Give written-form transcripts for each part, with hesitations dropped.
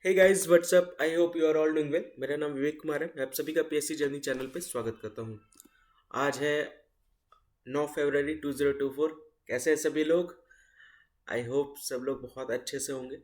Hey guys what's up, I hope you are all doing well. मेरा नाम विवेक कुमार है। मैं आप सभी का पीएससी जर्नी चैनल पे स्वागत करता हूँ। आज है 9 फरवरी 2024। कैसे हैं सभी लोग? आई होप सब लोग बहुत अच्छे से होंगे।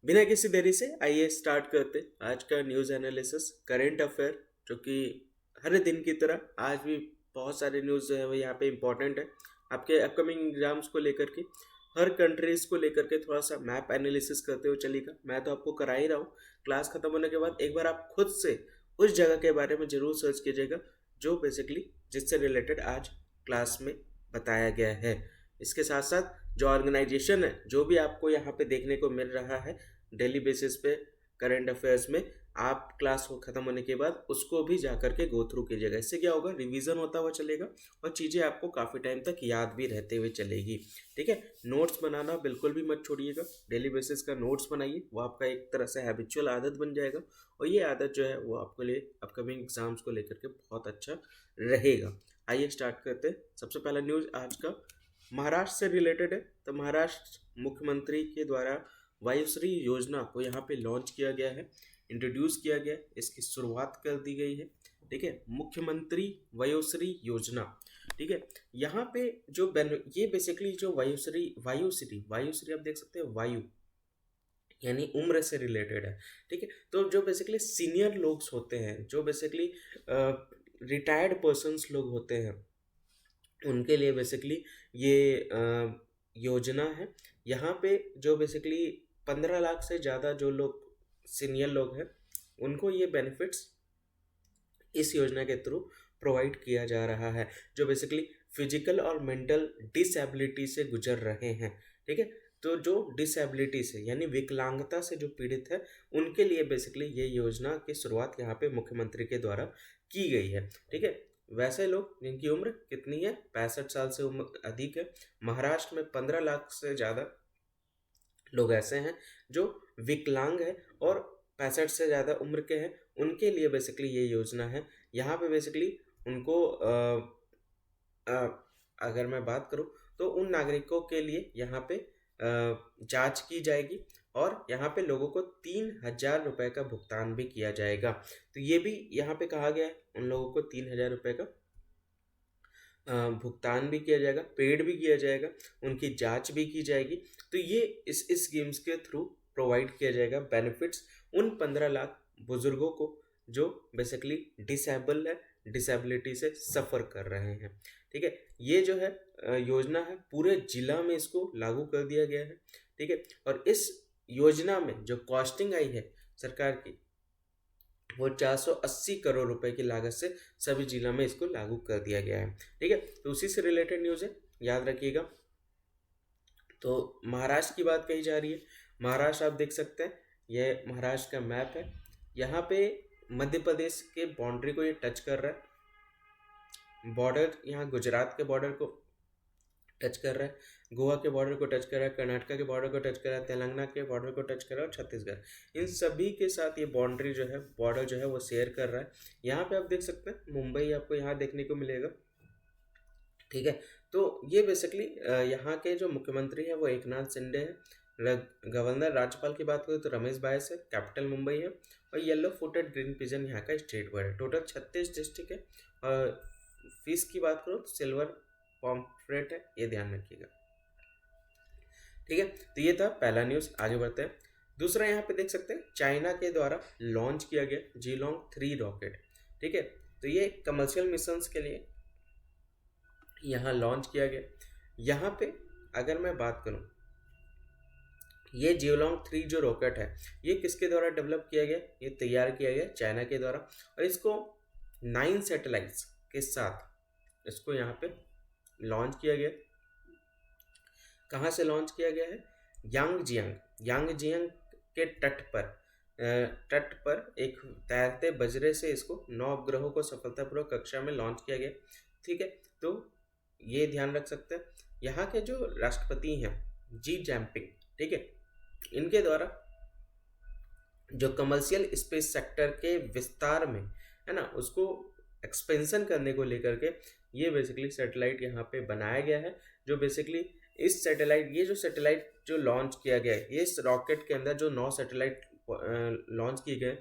बिना किसी देरी से आइए स्टार्ट करते आज का न्यूज़ एनालिसिस करेंट अफेयर, जो कि हर दिन की तरह आज भी बहुत सारे न्यूज़ जो है वो यहाँ पे इम्पोर्टेंट है आपके अपकमिंग एग्जाम्स को लेकर के। हर कंट्रीज को लेकर के थोड़ा सा मैप एनालिसिस करते हुए चलेगा। मैं तो आपको करा ही रहा हूँ। क्लास खत्म होने के बाद एक बार आप खुद से उस जगह के बारे में जरूर सर्च कीजिएगा जो बेसिकली जिससे रिलेटेड आज क्लास में बताया गया है। इसके साथ साथ जो ऑर्गेनाइजेशन है, जो भी आपको यहाँ पे देखने को मिल रहा है डेली बेसिस पे करंट अफेयर्स में, आप क्लास को ख़त्म होने के बाद उसको भी जा कर के गो थ्रू कीजिएगा। इससे क्या होगा, रिवीजन होता हुआ चलेगा और चीज़ें आपको काफ़ी टाइम तक याद भी रहते हुए चलेगी। ठीक है, नोट्स बनाना बिल्कुल भी मत छोड़िएगा। डेली बेसिस का नोट्स बनाइए, वो आपका एक तरह से हैबिचुअल आदत बन जाएगा और ये आदत जो है वो आपके लिए अपकमिंग एग्जाम्स को लेकर के बहुत अच्छा रहेगा। आइए स्टार्ट करते हैं। सबसे पहला न्यूज़ आज का महाराष्ट्र से रिलेटेड है। तो महाराष्ट्र मुख्यमंत्री के द्वारा वायुश्री योजना को यहाँ पे लॉन्च किया गया है, इंट्रोड्यूस किया गया है, इसकी शुरुआत कर दी गई है। ठीक है, मुख्यमंत्री वायुश्री योजना। ठीक है, यहाँ पे जो ये बेसिकली जो वायुश्री आप देख सकते हैं, वायु यानी उम्र से रिलेटेड है। ठीक है, तो जो बेसिकली सीनियर लोग होते हैं, जो बेसिकली रिटायर्ड पर्सन्स लोग होते हैं, उनके लिए बेसिकली ये योजना है। यहाँ पे जो बेसिकली 15 लाख से ज़्यादा जो लोग सीनियर लोग हैं, उनको ये बेनिफिट्स इस योजना के थ्रू प्रोवाइड किया जा रहा है, जो बेसिकली फिजिकल और मेंटल डिसेबिलिटी से गुजर रहे हैं। ठीक है, तो जो डिसेबिलिटी से यानी विकलांगता से जो पीड़ित है, उनके लिए बेसिकली ये योजना की शुरुआत यहाँ पे मुख्यमंत्री के द्वारा की गई है। ठीक है, वैसे लोग जिनकी उम्र कितनी है, 65 साल से उम्र अधिक है, महाराष्ट्र में 15 लाख से ज़्यादा लोग ऐसे हैं जो विकलांग है और 65 से ज़्यादा उम्र के हैं, उनके लिए बेसिकली ये योजना है। यहाँ पे बेसिकली उनको अगर मैं बात करूँ तो उन नागरिकों के लिए यहाँ पे जांच की जाएगी और यहाँ पे लोगों को 3,000 रुपये का भुगतान भी किया जाएगा। तो ये भी यहाँ पे कहा गया है, उन लोगों को 3,000 रुपये का भुगतान भी किया जाएगा, पेड भी किया जाएगा, उनकी जांच भी की जाएगी। तो ये इस स्कीम्स के थ्रू प्रोवाइड किया जाएगा बेनिफिट्स उन 15 लाख बुजुर्गों को जो बेसिकली डिसेबल है, डिसेबिलिटी से सफ़र कर रहे हैं। ठीक है, ये जो है योजना है, पूरे जिला में इसको लागू कर दिया गया है। ठीक है, और इस योजना में जो कॉस्टिंग आई है सरकार की, वो 480 करोड़ रुपए की लागत से सभी जिलों में इसको लागू कर दिया गया है। ठीक है, तो उसी से रिलेटेड न्यूज़ है, याद रखिएगा। तो महाराष्ट्र की बात कही जा रही है। महाराष्ट्र आप देख सकते हैं, यह महाराष्ट्र का मैप है। यहाँ पे मध्य प्रदेश के बाउंड्री को ये टच कर रहा है, बॉर्डर यहाँ गुजरात के बॉर्डर को टच कर रहा है, गोवा के बॉर्डर को टच कर रहा है, कर्नाटका के बॉर्डर को टच कर रहा है, तेलंगाना के बॉर्डर को टच कर रहा है और छत्तीसगढ़, इन सभी के साथ ये बाउंड्री जो है, बॉर्डर जो है वो शेयर कर रहा है। यहाँ पे आप देख सकते हैं मुंबई आपको यहाँ देखने को मिलेगा। ठीक है, तो ये बेसिकली यहाँ के जो मुख्यमंत्री हैं वो एकनाथ शिंदे हैं। गवर्नर राज्यपाल की बात करें तो रमेश बायस है, कैपिटल मुंबई है और येलो फुटेड ग्रीन पिजन यहाँ का स्टेट बर्ड है। टोटल 36 डिस्ट्रिक्ट है और फीस की बात करो तो सिल्वर पॉम्फ्रेट है, ये ध्यान रखिएगा। ठीक है, तो ये था पहला न्यूज़। आगे बढ़ते हैं। दूसरा यहाँ पे देख सकते हैं चाइना के द्वारा लॉन्च किया गया जीलोंग 3 रॉकेट। ठीक है, तो ये कमर्शियल मिशंस के लिए यहाँ लॉन्च किया गया। यहाँ पे अगर मैं बात करूँ, ये जियोलॉन्ग 3 जो रॉकेट है, ये किसके द्वारा डेवलप किया गया, ये तैयार किया गया चाइना के द्वारा और इसको 9 सैटेलाइट्स के साथ इसको यहाँ पे लॉन्च किया गया। कहाँ से लॉन्च किया गया है? यांगजियांग के तट पर एक तैरते बजरे से इसको 9 उपग्रहों को सफलतापूर्वक कक्षा में लॉन्च किया गया। ठीक है, तो ये ध्यान रख सकते हैं। यहाँ के जो राष्ट्रपति हैं जी जिनपिंग, ठीक है, इनके द्वारा जो कमर्शियल स्पेस सेक्टर के विस्तार में है ना, उसको एक्सपेंशन करने को लेकर के ये बेसिकली सैटेलाइट यहाँ पे बनाया गया है। जो बेसिकली इस सैटेलाइट, ये जो सैटेलाइट जो लॉन्च किया गया है, इस रॉकेट के अंदर जो 9 सैटेलाइट लॉन्च किए गए,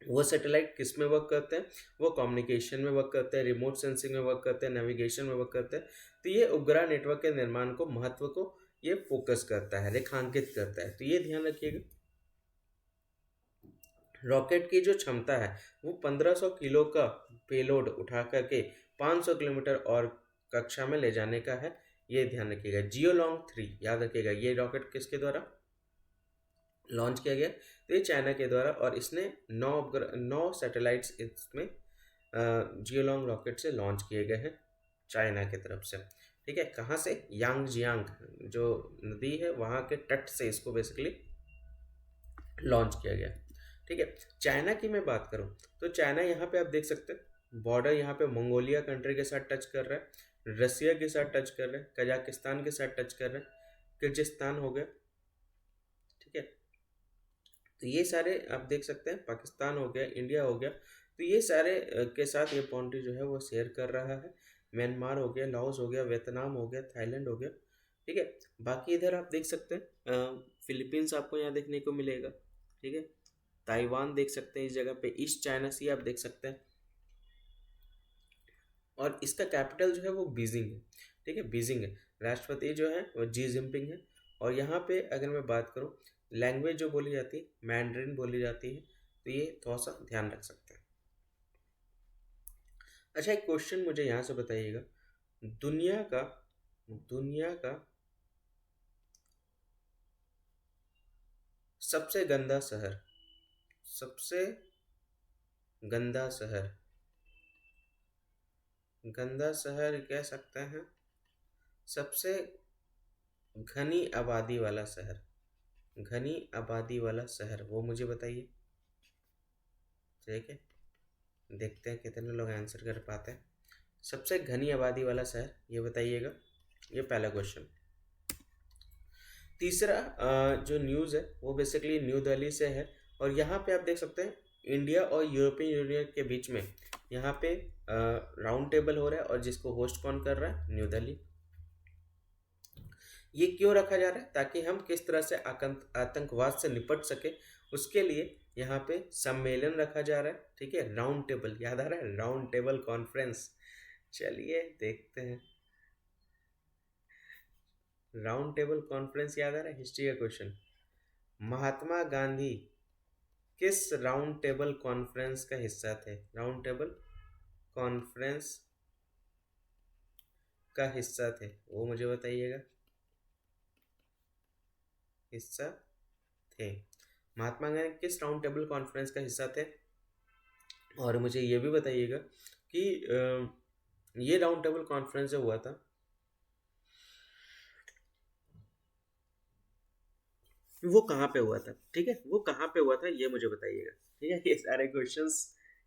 वो सैटेलाइट किस में वर्क करते हैं? वो कम्युनिकेशन में वर्क करते हैं, रिमोट सेंसिंग में वर्क करते हैं, नेविगेशन में वर्क करते हैं। तो ये उपग्रह नेटवर्क के निर्माण को, महत्व को ये फोकस करता है, रेखांकित करता है। तो ये ध्यान रखिएगा। रॉकेट की जो क्षमता है वो 1500 किलो का पेलोड उठा करके 500 किलोमीटर और कक्षा में ले जाने का है, ये ध्यान रखिएगा। जियोलॉन्ग 3 याद रखिएगा, ये रॉकेट किसके द्वारा लॉन्च किया गया? तो ये चाइना के द्वारा, और इसने 9 सैटेलाइट्स इसमें जियोलॉन्ग रॉकेट से लॉन्च किए गए हैं चाइना की तरफ से। ठीक है, कहाँ से? यांगजियांग जो नदी है वहाँ के तट से इसको बेसिकली लॉन्च किया गया। ठीक है, चाइना की मैं बात करूँ तो चाइना यहाँ पे आप देख सकते हैं बॉर्डर यहाँ पे मंगोलिया कंट्री के साथ टच कर रहा है, रसिया के साथ टच कर रहा है, कजाकिस्तान के साथ टच कर रहा है, किर्गिस्तान हो गया। ठीक है, तो ये सारे आप देख सकते हैं, पाकिस्तान हो गया, इंडिया हो गया, तो ये सारे के साथ ये बाउंड्री जो है वो शेयर कर रहा है। म्यांमार हो गया, लाओस हो गया, वियतनाम हो गया, थाईलैंड हो गया। ठीक है, बाकी इधर आप देख सकते हैं फिलीपींस आपको यहाँ देखने को मिलेगा। ठीक है, ताइवान देख सकते हैं इस जगह पे, ईस्ट चाइना सी आप देख सकते हैं, और इसका कैपिटल जो है वो बीजिंग है। ठीक है, बीजिंग है, राष्ट्रपति जो है वो जी जिनपिंग है। और यहाँ पे अगर मैं बात करूँ, लैंग्वेज जो बोली जाती है मैंड्रिन बोली जाती है, तो ये थोड़ा सा ध्यान रख सकते हैं। अच्छा, एक क्वेश्चन मुझे यहाँ से बताइएगा, दुनिया का सबसे गंदा शहर, सबसे गंदा शहर, गंदा शहर कह सकते हैं, सबसे घनी आबादी वाला शहर, घनी आबादी वाला शहर, वो मुझे बताइए। ठीक है, देखते हैं कितने लोग आंसर कर पाते हैं। सबसे घनी आबादी वाला शहर ये बताइएगा, ये पहला क्वेश्चन। तीसरा जो न्यूज़ है वो बेसिकली न्यू दिल्ली से है, और यहाँ पे आप देख सकते हैं इंडिया और यूरोपियन यूनियन के बीच में यहाँ पे राउंड टेबल हो रहा है, और जिसको होस्ट कौन कर रहा है? न्यू दिल्ली। ये क्यों रखा जा रहा है? ताकि हम किस तरह से आतंकवाद से निपट सके, उसके लिए यहाँ पे सम्मेलन रखा जा रहा है। ठीक है, राउंड टेबल याद आ रहा है, राउंड टेबल कॉन्फ्रेंस। चलिए देखते हैं, राउंड टेबल कॉन्फ्रेंस याद आ रहा है, हिस्ट्री का क्वेश्चन। महात्मा गांधी किस राउंड टेबल कॉन्फ्रेंस का हिस्सा थे? राउंड टेबल कॉन्फ्रेंस का हिस्सा थे, वो मुझे बताइएगा। हिस्सा थे, महात्मा गांधी किस राउंड टेबल कॉन्फ्रेंस का हिस्सा थे? और मुझे ये भी बताइएगा कि ये राउंड टेबल कॉन्फ्रेंस जो हुआ था वो कहाँ पे हुआ था? ठीक है, वो कहाँ पे हुआ था ये मुझे बताइएगा। ठीक है, ये सारे क्वेश्चंस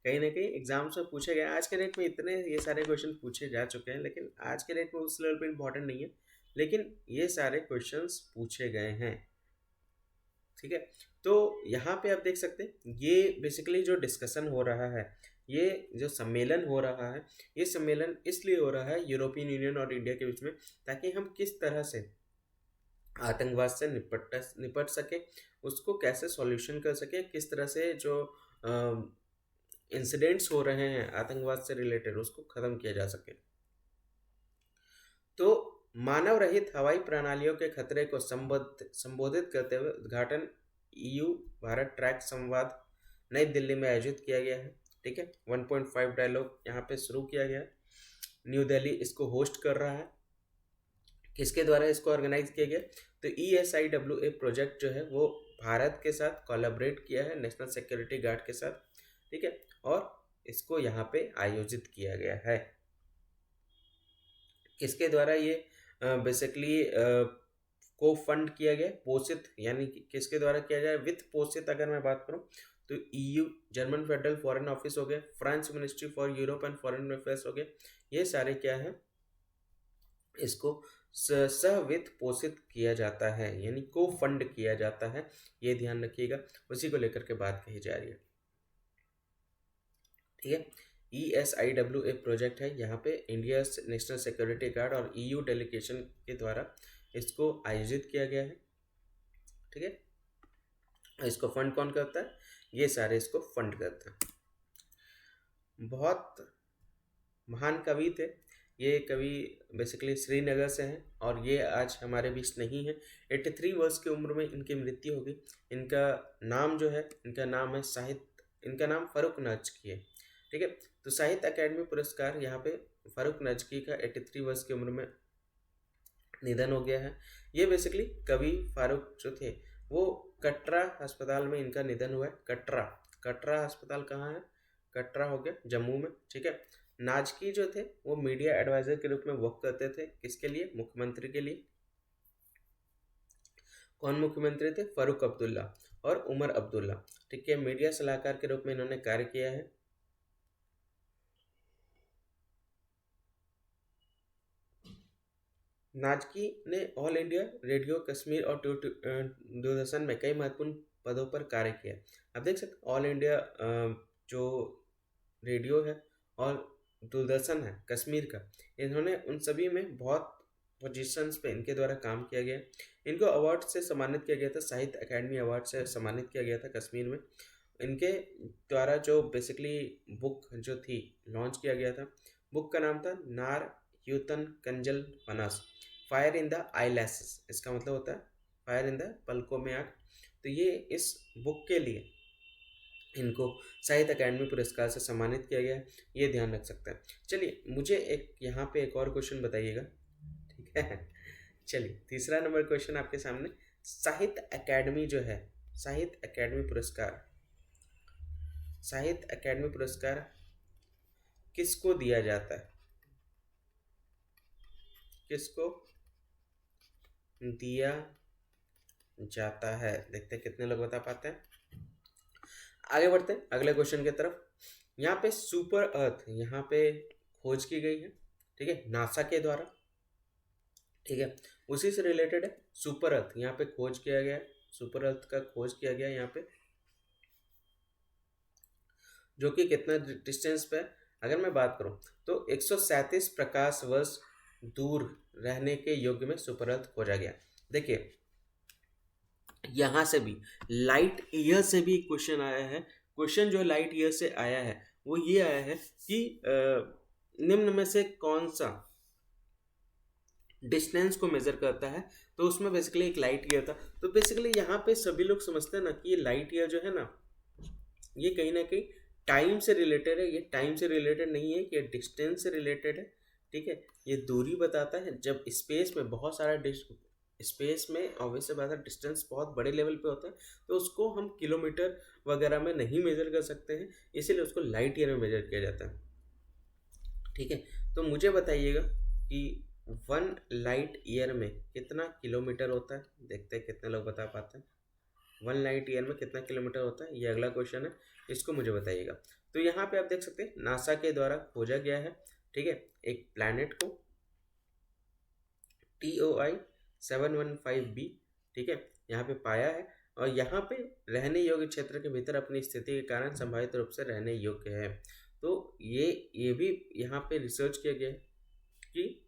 कहीं ना कहीं एग्जाम्स में पूछे गए। आज के डेट में इतने ये सारे क्वेश्चन पूछे जा चुके हैं, लेकिन आज के डेट में उस लेवल पे इम्पोर्टेंट नहीं है, लेकिन ये सारे क्वेश्चंस पूछे गए हैं। ठीक है, तो यहाँ पे आप देख सकते हैं ये बेसिकली जो डिस्कशन हो रहा है, ये जो सम्मेलन हो रहा है, ये सम्मेलन इसलिए हो रहा है यूरोपियन यूनियन और इंडिया के बीच में, ताकि हम किस तरह से आतंकवाद से निपट सके, उसको कैसे सॉल्यूशन कर सके, किस तरह से जो इंसिडेंट्स हो रहे हैं आतंकवाद से रिलेटेड उसको ख़त्म किया जा सके। तो मानव रहित हवाई प्रणालियों के खतरे को संबोधित करते हुए उद्घाटन EU भारत ट्रैक संवाद नई दिल्ली में आयोजित किया गया है। ठीक है, 1.5 डायलॉग यहाँ पे शुरू किया गया है, न्यू दिल्ली इसको होस्ट कर रहा है। किसके द्वारा इसको ऑर्गेनाइज किया गया? तो ESIWA प्रोजेक्ट जो है वो भारत के साथ कोलैबोरेट किया है, नेशनल सिक्योरिटी गार्ड के साथ। ठीक है, और इसको यहाँ पे आयोजित किया गया है। किसके द्वारा ये बेसिकली को फंड किया गया, पोषित, यानी कि किसके द्वारा किया जाए? वित्त पोषित अगर मैं बात करूं तो EU, German federal foreign office हो गया, France ministry for Europe and foreign affairs हो गया, ये सारे क्या है, इसको सहवित्त पोषित किया जाता है, यानी को फंड किया जाता है, ये ध्यान रखिएगा। उसी को लेकर के बात कही जा रही है। ठीक है, ESIWA प्रोजेक्ट है, यहाँ पे इंडिया नेशनल सिक्योरिटी गार्ड और EU डेलीगेशन के द्वारा इसको आयोजित किया गया है। ठीक है, इसको फंड कौन करता है? ये सारे इसको फंड करते हैं। बहुत महान कवि थे ये कवि, बेसिकली श्रीनगर से हैं और ये आज हमारे बीच नहीं है। 83 वर्ष की उम्र में इनकी मृत्यु हो गई। इनका नाम जो है, इनका नाम है इनका नाम फ़ारूक नजकी है। ठीक है, तो साहित्य अकेडमी पुरस्कार यहाँ पे फ़ारूक नजकी का 83 वर्ष की उम्र में निधन हो गया है। ये बेसिकली कवि फ़ारूक जो थे वो कटरा अस्पताल में इनका निधन हुआ है। कटरा अस्पताल कहाँ है? कटरा हो गया जम्मू में। ठीक है, नाजकी जो थे वो मीडिया एडवाइजर के रूप में वर्क करते थे। किसके लिए? मुख्यमंत्री के लिए। कौन मुख्यमंत्री थे? फारूक अब्दुल्ला और उमर अब्दुल्ला। ठीक है, मीडिया सलाहकार के रूप में इन्होंने कार्य किया है। नाजकी ने ऑल इंडिया रेडियो कश्मीर और दूरदर्शन में कई महत्वपूर्ण पदों पर कार्य किया। आप देख सकते ऑल इंडिया जो रेडियो है और दूरदर्शन है कश्मीर का, इन्होंने उन सभी में बहुत पोजीशंस पे इनके द्वारा काम किया गया। इनको अवार्ड से सम्मानित किया गया था, साहित्य अकेडमी अवार्ड से सम्मानित किया गया था कश्मीर में। इनके द्वारा जो बेसिकली बुक जो थी लॉन्च किया गया था, बुक का नाम था नार यूतन कंजल वनस, फायर इन द आई लैसेस। इसका मतलब होता है फायर इन द पलकों में आग। तो ये इस बुक के लिए इनको साहित्य अकेडमी पुरस्कार से सम्मानित किया गया है, ये ध्यान रख सकते हैं। चलिए मुझे यहाँ पे एक और क्वेश्चन बताइएगा। ठीक है, चलिए तीसरा नंबर क्वेश्चन आपके सामने। साहित्य अकेडमी जो है, साहित्य अकेडमी पुरस्कार किसको दिया जाता है? किसको दिया जाता है? देखते हैं कितने लोग बता पाते हैं। आगे बढ़ते हैं अगले क्वेश्चन की तरफ। यहाँ पे सुपर अर्थ यहाँ पे खोज की गई है। ठीक है, नासा के द्वारा। ठीक है, उसी से रिलेटेड है सुपर अर्थ। यहाँ पे खोज किया गया, सुपर अर्थ का खोज किया गया यहाँ पे, जो कि कितना डिस्टेंस पे है? अगर मैं बात करूं तो 137 प्रकाश वर्ष दूर रहने के योग्य में सुपर अर्थ खोजा गया। देखिए यहाँ से भी लाइट ईयर से भी क्वेश्चन आया है। क्वेश्चन जो लाइट ईयर से आया है वो ये आया है कि निम्न में से कौन सा डिस्टेंस को मेजर करता है? तो उसमें बेसिकली एक लाइट ईयर था। तो बेसिकली यहाँ पे सभी लोग समझते हैं ना कि ये लाइट ईयर जो है ना, ये कहीं ना कहीं टाइम से रिलेटेड है। ये टाइम से रिलेटेड नहीं है, ये डिस्टेंस से रिलेटेड है। ठीक है, ये दूरी बताता है। जब स्पेस में बहुत सारा स्पेस में ऑब्वियस बात है डिस्टेंस बहुत बड़े लेवल पे होता है, तो उसको हम किलोमीटर वगैरह में नहीं मेजर कर सकते हैं, इसीलिए उसको लाइट ईयर में मेजर किया जाता है। ठीक है, तो मुझे बताइएगा कि 1 लाइट ईयर में कितना किलोमीटर होता है? देखते हैं कितने लोग बता पाते हैं। 1 लाइट ईयर में कितना किलोमीटर होता है, ये अगला क्वेश्चन है, इसको मुझे बताइएगा। तो यहाँ पे आप देख सकते हैं नासा के द्वारा खोजा गया है। ठीक है, एक प्लैनेट को TOI 715b, ठीक है, यहाँ पे पाया है और यहाँ पे रहने योग्य क्षेत्र के भीतर अपनी स्थिति के कारण संभावित रूप से रहने योग्य है। तो ये भी यहाँ पे रिसर्च किया गया है कि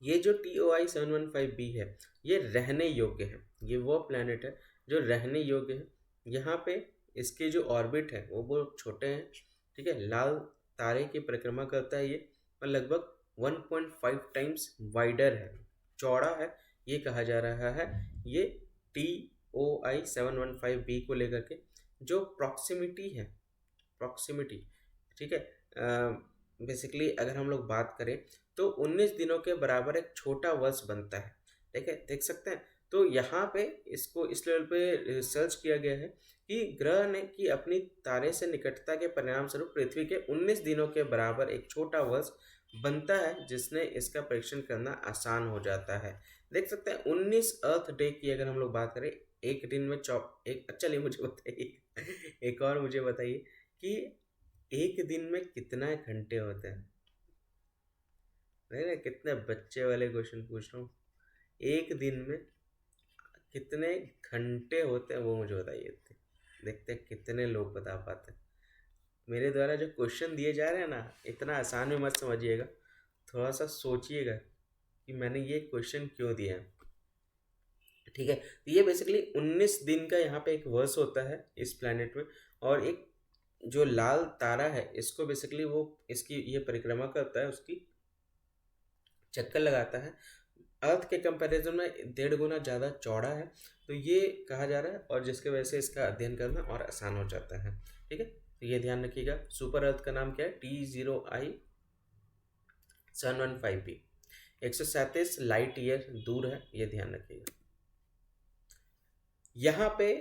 ये जो TOI 715b है ये रहने योग्य है। ये वो प्लैनेट है जो रहने योग्य है। यहाँ पे इसके जो ऑर्बिट है वो बहुत छोटे हैं। ठीक है, लाल तारे की परिक्रमा करता है ये, और लगभग 1.5 टाइम्स वाइडर है, चौड़ा है, ये कहा जा रहा है। ये TOI 715b को लेकर के जो प्रॉक्सिमिटी है, ठीक है, बेसिकली अगर हम लोग बात करें तो 19 दिनों के बराबर एक छोटा वर्ष बनता है। ठीक है, देख सकते हैं। तो यहाँ पे इसको इस लेवल पे रिसर्च किया गया है कि ग्रह ने की अपनी तारे से निकटता के परिणाम स्वरूप पृथ्वी के 19 दिनों के बराबर एक छोटा वर्ष बनता है, जिसने इसका परीक्षण करना आसान हो जाता है। देख सकते हैं 19 अर्थ डे की अगर हम लोग बात करें, एक दिन में चलिए मुझे बताइए एक और मुझे बताइए कि एक दिन में कितना घंटे होते हैं? नहीं, कितने बच्चे वाले क्वेश्चन पूछ रहा हूँ। एक दिन में कितने घंटे होते हैं वो मुझे बताइए। देखते हैं कितने लोग बता पाते हैं। मेरे द्वारा जो क्वेश्चन दिए जा रहे हैं ना, इतना आसान में मत समझिएगा, थोड़ा सा सोचिएगा कि मैंने ये क्वेश्चन क्यों दिया है। ठीक है। तो ये बेसिकली 19 दिन का यहाँ पे एक वर्ष होता है इस प्लैनेट में, और एक जो लाल तारा है इसको बेसिकली वो इसकी ये परिक्रमा करता है, उसकी चक्कर लगाता है। अर्थ के कंपैरिजन में 1.5 गुना ज़्यादा चौड़ा है, तो ये कहा जा रहा है, और जिसके वजह से इसका अध्ययन करना और आसान हो जाता है। ठीक है, तो ये ध्यान रखिएगा। सुपर अर्थ का नाम क्या है? T0i 715b, 137 लाइट ईयर दूर है, ये ध्यान रखिएगा। यहाँ पे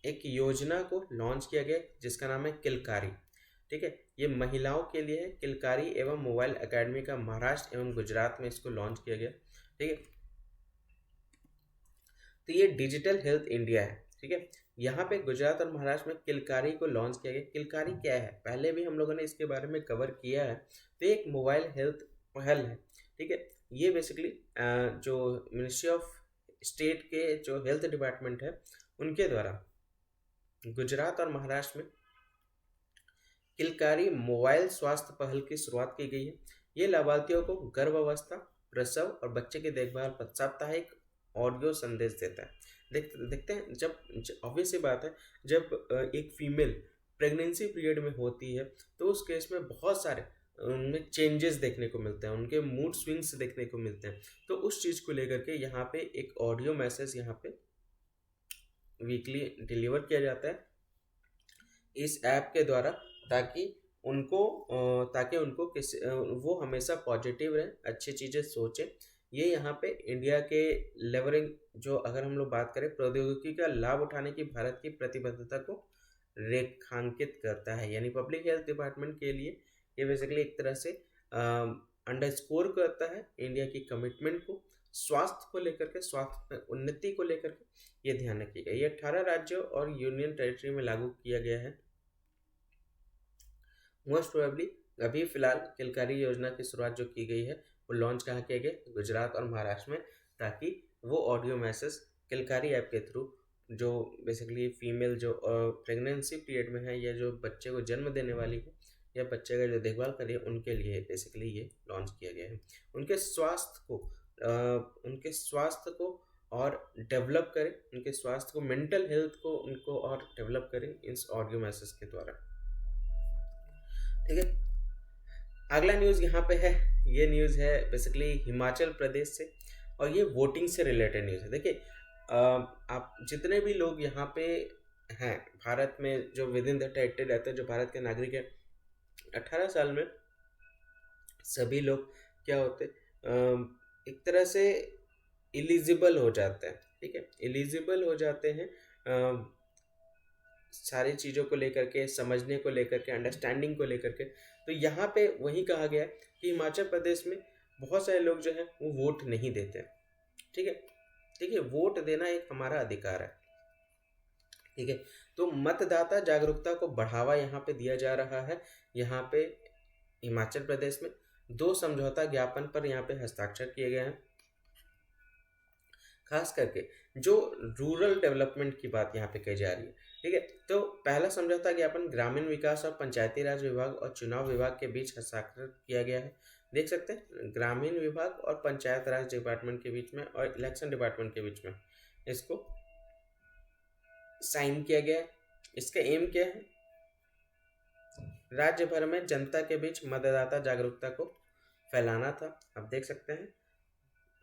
एक योजना को लॉन्च किया गया जिसका नाम है किलकारी। ठीक है, ये महिलाओं के लिए है। किलकारी एवं मोबाइल एकेडमी का महाराष्ट्र एवं गुजरात में इसको लॉन्च किया गया। ठीक है, तो ये डिजिटल हेल्थ इंडिया है। ठीक है, यहाँ पे गुजरात और महाराष्ट्र में किलकारी को लॉन्च किया गया। किलकारी क्या है, पहले भी हम लोगों ने इसके बारे में कवर किया है। तो एक मोबाइल हेल्थ पहल है। ठीक है, ये बेसिकली जो मिनिस्ट्री ऑफ स्टेट के जो हेल्थ डिपार्टमेंट है उनके द्वारा गुजरात और महाराष्ट्र में किलकारी मोबाइल स्वास्थ्य पहल की शुरुआत की गई है। ये लाभार्थियों को गर्भावस्था, प्रसव और बच्चे की देखभाल पर साप्ताहिक ऑडियो संदेश देता है। देखते हैं, जब ऑब्वियस सी बात है, जब एक फीमेल प्रेगनेंसी पीरियड में होती है तो उस केस में बहुत सारे उनमें चेंजेस देखने को मिलते हैं, उनके मूड स्विंग्स देखने को मिलते हैं। तो उस चीज़ को लेकर के यहाँ पे एक ऑडियो मैसेज यहाँ पे वीकली डिलीवर किया जाता है इस ऐप के द्वारा, ताकि उनको वो हमेशा पॉजिटिव रहें, अच्छी चीज़ें सोचें। ये यहाँ पे इंडिया के लेवरिंग, जो अगर हम लोग बात करें, प्रौद्योगिकी का लाभ उठाने की भारत की प्रतिबद्धता को रेखांकित करता है। यानी पब्लिक हेल्थ डिपार्टमेंट के लिए ये बेसिकली एक तरह से अंडरस्कोर करता है इंडिया की कमिटमेंट को स्वास्थ्य को लेकर के, स्वास्थ्य में उन्नति को लेकर के। ये ध्यान रखिएगा। ये 18 राज्यों और यूनियन टेरिटरी में लागू किया गया है। मोस्ट प्रोबेबली अभी फिलहाल किलकारी योजना की शुरुआत जो की गई है वो लॉन्च कहाँ किया गया? गुजरात और महाराष्ट्र में, ताकि वो ऑडियो मैसेज किलकारी ऐप के थ्रू जो बेसिकली फीमेल जो प्रेगनेंसी पीरियड में है या जो बच्चे को जन्म देने वाली है या बच्चे का जो देखभाल करे, उनके लिए बेसिकली ये लॉन्च किया गया है। उनके स्वास्थ्य को और डेवलप करें, उनके स्वास्थ्य को, मेंटल हेल्थ को उनको और डेवलप करें इस ऑडियो मैसेज के द्वारा। ठीक है, अगला न्यूज़ यहाँ पे है। ये न्यूज़ है बेसिकली हिमाचल प्रदेश से, और ये वोटिंग से रिलेटेड न्यूज़ है। देखिए, आप जितने भी लोग यहाँ पे हैं भारत में, जो विद इन द टेरिटरी रहते हैं, जो भारत के नागरिक हैं, 18 साल में सभी लोग क्या होते, एक तरह से एलिजिबल हो जाते हैं। ठीक है, एलिजिबल हो जाते हैं सारी चीज़ों को लेकर के, समझने को लेकर के, अंडरस्टैंडिंग को लेकर के। तो यहाँ पे वही कहा गया है कि हिमाचल प्रदेश में बहुत सारे लोग जो हैं वो वोट नहीं देते। ठीक है, देखिए, वोट देना एक हमारा अधिकार है। ठीक है, तो मतदाता जागरूकता को बढ़ावा यहाँ पे दिया जा रहा है। यहाँ पे हिमाचल प्रदेश में 2 समझौता ज्ञापन पर यहाँ पे हस्ताक्षर किए गए हैं। खास करके जो रूरल डेवलपमेंट की बात यहाँ पे कही जा रही है। ठीक है, तो पहला समझौता ज्ञापन ग्रामीण विकास और पंचायती राज विभाग और चुनाव विभाग के बीच हस्ताक्षर किया गया है। देख सकते हैं, ग्रामीण विभाग और पंचायत राज डिपार्टमेंट के बीच में और इलेक्शन डिपार्टमेंट के बीच में इसको साइन किया गया है। इसका एम क्या है? राज्य भर में जनता के बीच मतदाता जागरूकता को फैलाना था। आप देख सकते हैं,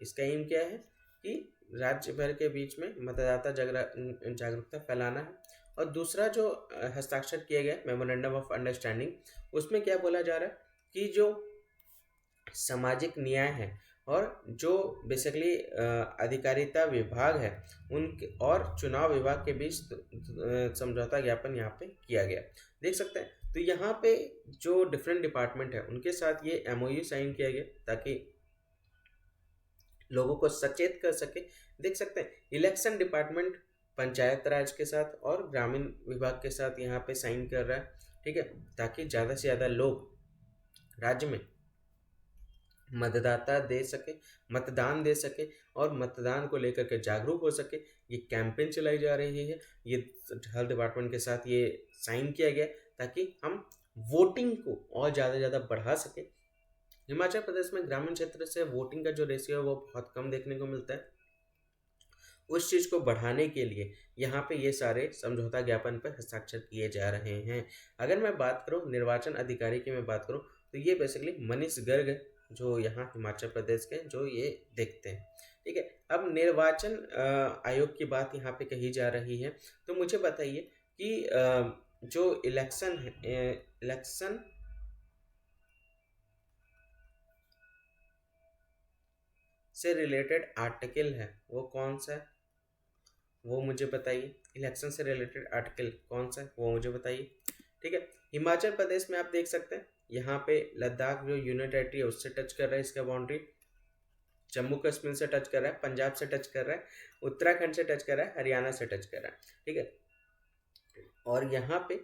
इसका एम क्या है कि राज्य भर के बीच में मतदाता जागरूकता फैलाना है। और दूसरा जो हस्ताक्षर किया गया मेमोरेंडम ऑफ अंडरस्टैंडिंग, उसमें क्या बोला जा रहा है कि जो सामाजिक न्याय है और जो बेसिकली अधिकारिता विभाग है उनके और चुनाव विभाग के बीच समझौता ज्ञापन यहाँ पे किया गया। देख सकते हैं, तो यहाँ पे जो डिफरेंट डिपार्टमेंट है उनके साथ ये MOU साइन किया गया ताकि लोगों को सचेत कर सके। देख सकते हैं, इलेक्शन डिपार्टमेंट पंचायत राज के साथ और ग्रामीण विभाग के साथ यहाँ पे साइन कर रहा है। ठीक है, ताकि ज़्यादा से ज़्यादा लोग राज्य में मतदान दे सके और मतदान को लेकर के जागरूक हो सके। ये कैंपेन चलाई जा रही है, ये हेल्थ डिपार्टमेंट के साथ ये साइन किया गया ताकि हम वोटिंग को और ज़्यादा बढ़ा सके। हिमाचल प्रदेश में ग्रामीण क्षेत्र से वोटिंग का जो रेशियो है वो बहुत कम देखने को मिलता है। उस चीज़ को बढ़ाने के लिए यहाँ पे ये सारे समझौता ज्ञापन पर हस्ताक्षर किए जा रहे हैं। अगर मैं बात करूँ निर्वाचन अधिकारी की, मैं बात करूँ तो ये बेसिकली मनीष गर्ग जो यहाँ हिमाचल प्रदेश के जो ये देखते हैं। ठीक है, अब निर्वाचन आयोग की बात यहाँ पे कही जा रही है, तो मुझे बताइए कि जो इलेक्शन है, इलेक्शन से रिलेटेड आर्टिकल है वो कौन सा है, वो मुझे बताइए। इलेक्शन से रिलेटेड आर्टिकल कौन सा है वो मुझे बताइए। ठीक है, हिमाचल प्रदेश में आप देख सकते हैं यहाँ पे लद्दाख जो यूनियन टेरिटरी है उससे टच कर रहा है, इसका बाउंड्री जम्मू कश्मीर से टच कर रहा है, पंजाब से टच कर रहा है, उत्तराखंड से टच कर रहा है, हरियाणा से टच कर रहा है। ठीक है, और यहाँ पे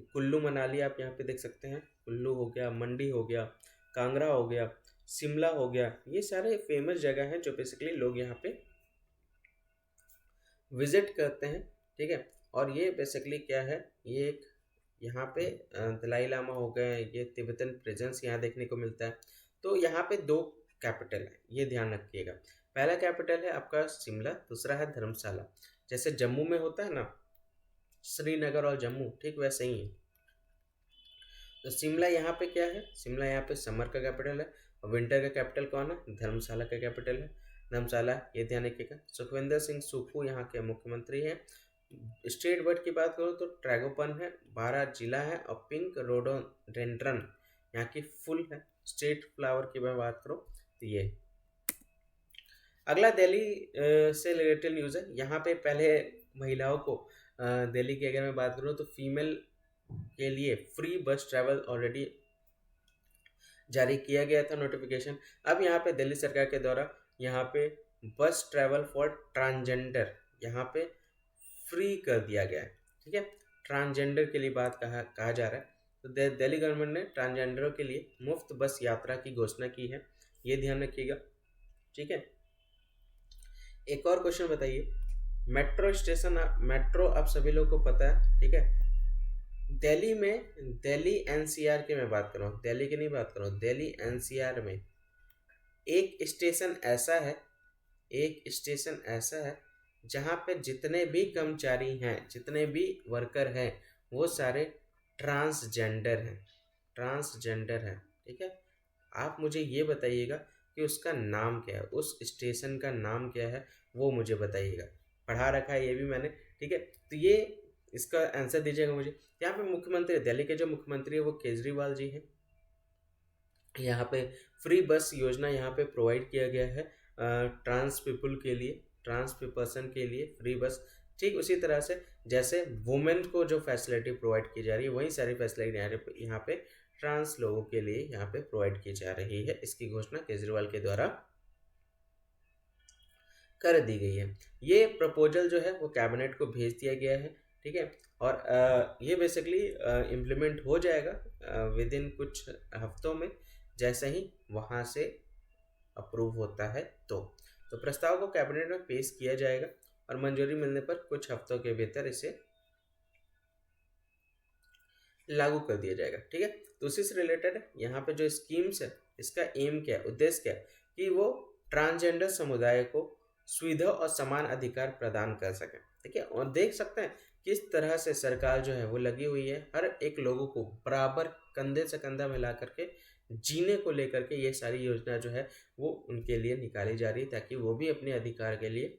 कुल्लू मनाली आप यहाँ पे देख सकते हैं, कुल्लू हो गया, मंडी हो गया, कांगड़ा हो गया, शिमला हो गया, ये सारे फेमस जगह हैं जो बेसिकली लोग यहाँ पे विजिट करते हैं। ठीक है, और ये बेसिकली क्या है, ये एक यहाँ पे दलाई लामा हो गए, ये तिब्बतन प्रेजेंस यहाँ देखने को मिलता है। तो यहाँ पे दो कैपिटल है, ये ध्यान रखिएगा। पहला कैपिटल है आपका शिमला, दूसरा है धर्मशाला। जैसे जम्मू में होता है ना श्रीनगर और जम्मू, ठीक वैसे ही है। तो शिमला यहाँ पे क्या है, शिमला यहाँ पे समर का कैपिटल है, और विंटर का कैपिटल कौन है, धर्मशाला का कैपिटल है धर्मशाला, ये ध्यान रखिएगा। सुखविंदर सिंह सुक्खू यहाँ के मुख्यमंत्री हैं। स्टेट बर्ड की बात करो तो ट्रैगोपन है, 12 जिला है, और पिंक रोडोडेंड्रन यहाँ की फुल है। स्टेट फ्लावर की मैं बात करूँ तो ये। अगला दिल्ली से रिलेटेड न्यूज़ है। यहाँ पे पहले महिलाओं को दिल्ली की अगर मैं बात करूँ तो फीमेल के लिए फ्री बस ट्रैवल ऑलरेडी जारी किया गया था नोटिफिकेशन। अब यहाँ पे दिल्ली सरकार के द्वारा यहाँ पे बस ट्रैवल फॉर ट्रांसजेंडर यहाँ पे फ्री कर दिया गया है। ठीक है, ट्रांसजेंडर के लिए बात कहा जा रहा है। तो दिल्ली गवर्नमेंट ने ट्रांसजेंडरों के लिए मुफ्त बस यात्रा की घोषणा की है, ये ध्यान रखिएगा। ठीक है, एक और क्वेश्चन बताइए। मेट्रो स्टेशन, मेट्रो आप सभी लोग को पता है। ठीक है, दिल्ली में, दिल्ली एनसीआर की मैं बात कर रहा हूँ, दिल्ली की नहीं बात कर रहा हूँ, दिल्ली एनसीआर में एक स्टेशन ऐसा है, एक स्टेशन ऐसा है जहाँ पे जितने भी कर्मचारी हैं, जितने भी वर्कर हैं, वो सारे ट्रांसजेंडर हैं, ट्रांसजेंडर हैं। ठीक है, आप मुझे ये बताइएगा कि उसका नाम क्या है, उस स्टेशन का नाम क्या है, वो मुझे बताइएगा। पढ़ा रखा है ये भी मैंने। ठीक है, तो ये इसका आंसर दीजिएगा मुझे। यहाँ पे मुख्यमंत्री, दिल्ली के जो मुख्यमंत्री है वो केजरीवाल जी हैं। यहाँ पे फ्री बस योजना यहाँ पे प्रोवाइड किया गया है ट्रांस पीपल के लिए, ट्रांस पर्सन के लिए फ्री बस। ठीक उसी तरह से जैसे वुमेन को जो फैसिलिटी प्रोवाइड की जा रही है, वही सारी फैसिलिटी यहाँ पे ट्रांस लोगों के लिए यहाँ पे प्रोवाइड की जा रही है। इसकी घोषणा केजरीवाल के द्वारा कर दी गई है। ये प्रपोजल जो है वो कैबिनेट को भेज दिया गया है। ठीक है, और ये बेसिकली इम्प्लीमेंट हो जाएगा विद इन कुछ हफ्तों में, जैसे ही वहाँ से अप्रूव होता है। तो प्रस्ताव को कैबिनेट में पेश किया जाएगा और मंजूरी मिलने पर कुछ हफ्तों के भीतर इसे लागू कर दिया जाएगा। ठीक है, तो उसी से रिलेटेड यहाँ पे जो स्कीम्स है, इसका एम क्या है, उद्देश्य क्या है कि वो ट्रांसजेंडर समुदाय को सुविधा और समान अधिकार प्रदान कर सके। ठीक है, और देख सकते हैं किस तरह से सरकार जो है वो लगी हुई है हर एक लोगों को बराबर कंधे से कंधा मिला करके जीने को लेकर के। ये सारी योजना जो है वो उनके लिए निकाली जा रही है ताकि वो भी अपने अधिकार के लिए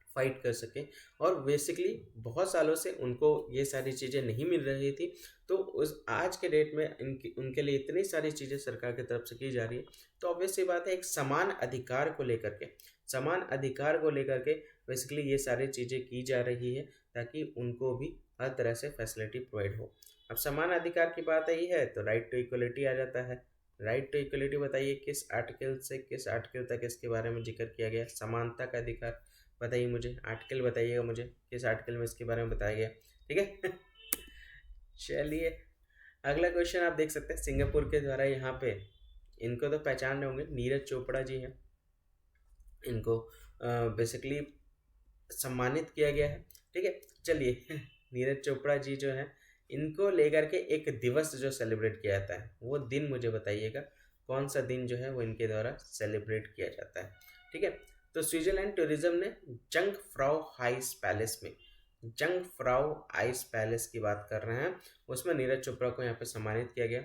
फाइट कर सकें। और बेसिकली बहुत सालों से उनको ये सारी चीज़ें नहीं मिल रही थी, तो उस आज के डेट में उनके लिए इतनी सारी चीज़ें सरकार की तरफ से की जा रही है। तो ऑब्वियस सी बात है, एक समान अधिकार को लेकर के, समान अधिकार को लेकर के बेसिकली ये सारी चीज़ें की जा रही है ताकि उनको भी हर तरह से फैसिलिटी प्रोवाइड हो। अब समान अधिकार की बात आई है तो राइट टू इक्वलिटी आ जाता है। राइट टू इक्वलिटी बताइए किस आर्टिकल से किस आर्टिकल तक इसके बारे में जिक्र किया गया। समानता का अधिकार बताइए मुझे, आर्टिकल बताइएगा मुझे किस आर्टिकल में इसके बारे में बताया गया। ठीक है चलिए अगला क्वेश्चन आप देख सकते हैं। सिंगापुर के द्वारा यहाँ पे, इनको तो पहचान रहे होंगे, नीरज चोपड़ा जी हैं, इनको बेसिकली सम्मानित किया गया है। ठीक है, चलिए नीरज चोपड़ा जी जो हैं, इनको लेकर के एक दिवस जो सेलिब्रेट किया जाता है, वो दिन मुझे बताइएगा कौन सा दिन जो है वो इनके द्वारा सेलिब्रेट किया जाता है। ठीक है, तो स्विट्जरलैंड टूरिज्म ने जंग फ्राउ आइस पैलेस में, जंग फ्राउ आइस पैलेस की बात कर रहे हैं, उसमें नीरज चोपड़ा को यहाँ पे सम्मानित किया गया।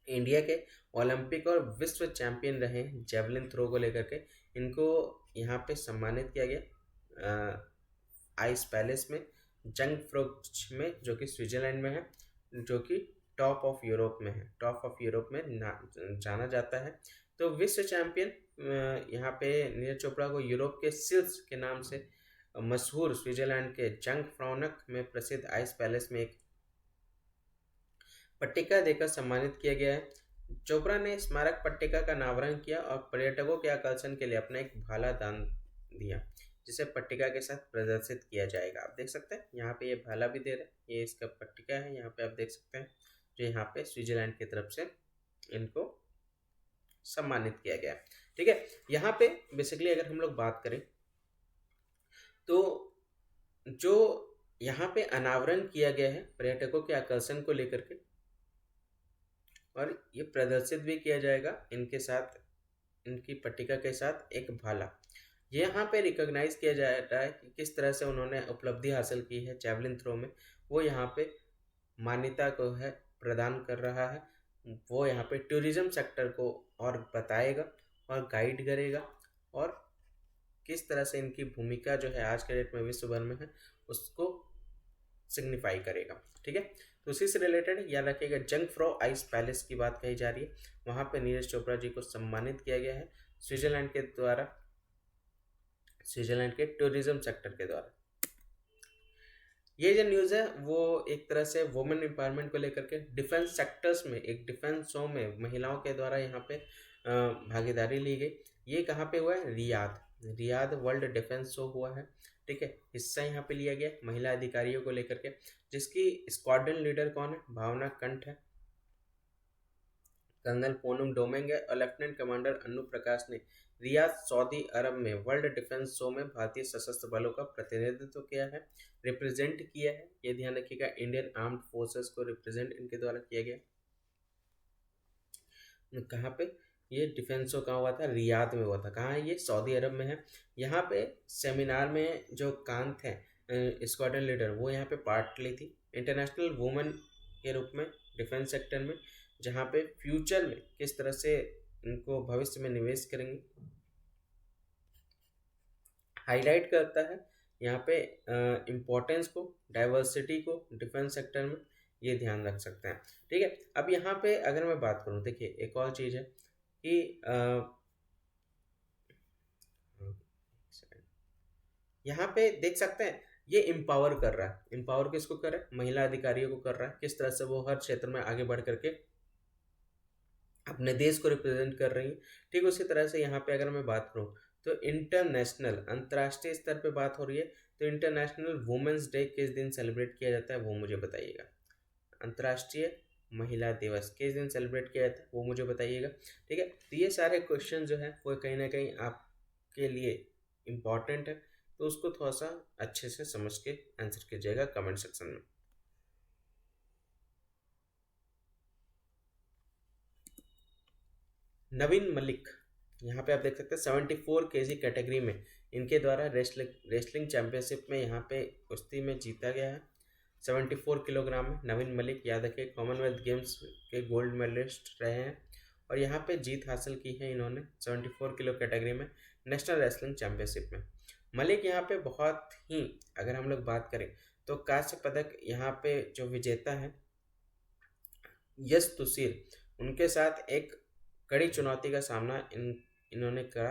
इंडिया के ओलंपिक और विश्व चैंपियन रहे जेवलिन थ्रो को लेकर के, इनको यहाँ पे सम्मानित किया गया आइस पैलेस में, जंग फ्रोच में, जो कि स्विट्जरलैंड में है, जो कि टॉप ऑफ यूरोप में है, टॉप ऑफ यूरोप में जाना जाता है। तो विश्व चैंपियन यहाँ पे नीरज चोपड़ा को यूरोप के सिल्स के नाम से मशहूर स्विट्जरलैंड के जंग फ्राउनक में प्रसिद्ध आइस पैलेस में एक पट्टिका देकर सम्मानित किया गया है। चोपड़ा ने स्मारक पट्टिका का अनावरण किया और पर्यटकों के आकर्षण के लिए अपना एक भाला दान दिया, जिसे पट्टिका के साथ प्रदर्शित किया जाएगा। आप देख सकते हैं यहाँ पे ये भाला भी दे रहे हैं, ये इसका पट्टिका है, यहाँ पे आप देख सकते हैं, जो यहाँ पे स्विट्जरलैंड की तरफ से इनको सम्मानित किया गया। ठीक है, यहाँ पे बेसिकली अगर हम लोग बात करें तो जो यहाँ पे अनावरण किया गया है पर्यटकों के आकर्षण को लेकर के, और ये प्रदर्शित भी किया जाएगा इनके साथ, इनकी पट्टिका के साथ एक भाला। ये यहाँ पे रिकॉग्नाइज किया जा रहा है कि किस तरह से उन्होंने उपलब्धि हासिल की है जेवलिन थ्रो में, वो यहाँ पे मान्यता को है प्रदान कर रहा है। वो यहाँ पे टूरिज्म सेक्टर को और बताएगा और गाइड करेगा, और किस तरह से इनकी भूमिका जो है आज के डेट में विश्व भर में है उसको सिग्निफाई करेगा। ठीक है, तो उसी से रिलेटेड याद रखिएगा, जंग फ्रो आइस पैलेस की बात कही जा रही है, वहाँ पे नीरज चोपड़ा जी को सम्मानित किया गया है स्विट्जरलैंड के द्वारा, स्विट्जरलैंड के टूरिज्म सेक्टर के द्वारा। ये जो न्यूज़ है वो एक तरह से वुमेन एम्पावरमेंट को लेकर के डिफेंस सेक्टर्स में, एक डिफेंस शो में महिलाओं के द्वारा यहाँ पे भागीदारी ली गई। ये कहाँ पे हुआ है? रियाद वर्ल्ड डिफेंस शो हुआ है। ठीक है, हिस्सा यहाँ पे लिया गया महिला अधिकारियों को लेकर के, जिसकी स्क्वाड्रन लीडर कौन है? भावना कंठ है, कर्नल पोनुम डोमेंग है, और लेफ्टिनेंट कमांडर अनु प्रकाश ने रियाद सऊदी अरब में वर्ल्ड डिफेंस शो में भारतीय सशस्त्र बलों का प्रतिनिधित्व किया है, रिप्रेजेंट किया है। ये ध्यान रखिएगा, इंडियन आर्म्ड फोर्सेस को रिप्रेजेंट इनके द्वारा किया गया। कहाँ पे ये डिफेंस शो कहाँ हुआ था? रियाद में हुआ था। कहाँ है ये? सऊदी अरब में है। यहाँ पे सेमिनार में जो कांत है स्क्वाड्रन लीडर, वो यहाँ पे पार्ट ली थी इंटरनेशनल वुमेन के रूप में डिफेंस सेक्टर में, जहाँ पे फ्यूचर में किस तरह से इनको भविष्य में निवेश करेंगे हाईलाइट करता है यहाँ पे इम्पोर्टेंस को, डाइवर्सिटी को डिफेंस सेक्टर में, ये ध्यान रख सकते हैं। ठीक है, अब यहाँ पे अगर मैं बात करूँ, देखिए एक और चीज़ है कि यहाँ पे देख सकते हैं ये एम्पावर कर रहा है। एम्पावर किसको कर रहा है? महिला अधिकारियों को कर रहा है। किस तरह से वो हर क्षेत्र में आगे बढ़ करके अपने देश को रिप्रेजेंट कर रही है। ठीक उसी तरह से यहाँ पे अगर मैं बात करूँ तो इंटरनेशनल, अंतर्राष्ट्रीय स्तर पे बात हो रही है, तो इंटरनेशनल वुमेन्स डे किस दिन सेलिब्रेट किया जाता है वो मुझे बताइएगा। अंतर्राष्ट्रीय महिला दिवस किस दिन सेलिब्रेट किया जाता है वो मुझे बताइएगा। ठीक है, तो ये सारे क्वेश्चन जो है वो कहीं ना कहीं आपके लिए इम्पॉर्टेंट है, तो उसको थोड़ा सा अच्छे से समझ के आंसर कीजिएगा कमेंट सेक्शन में। नवीन मलिक, यहाँ पे आप देख सकते हैं 74 kg कैटेगरी में इनके द्वारा रेसलिंग चैंपियनशिप में यहाँ पे कुश्ती में जीता गया है। 74 किलोग्राम में नवीन मलिक, याद रखिए कॉमनवेल्थ गेम्स के गोल्ड मेडलिस्ट रहे हैं, और यहाँ पे जीत हासिल की है इन्होंने 74 किलो कैटेगरी में नेशनल रेसलिंग चैंपियनशिप में। मलिक यहाँ पे बहुत ही, अगर हम लोग बात करें तो कांस्य पदक यहाँ पे जो विजेता है यश तुषीर, उनके साथ एक कड़ी चुनौती का सामना इन्होंने करा,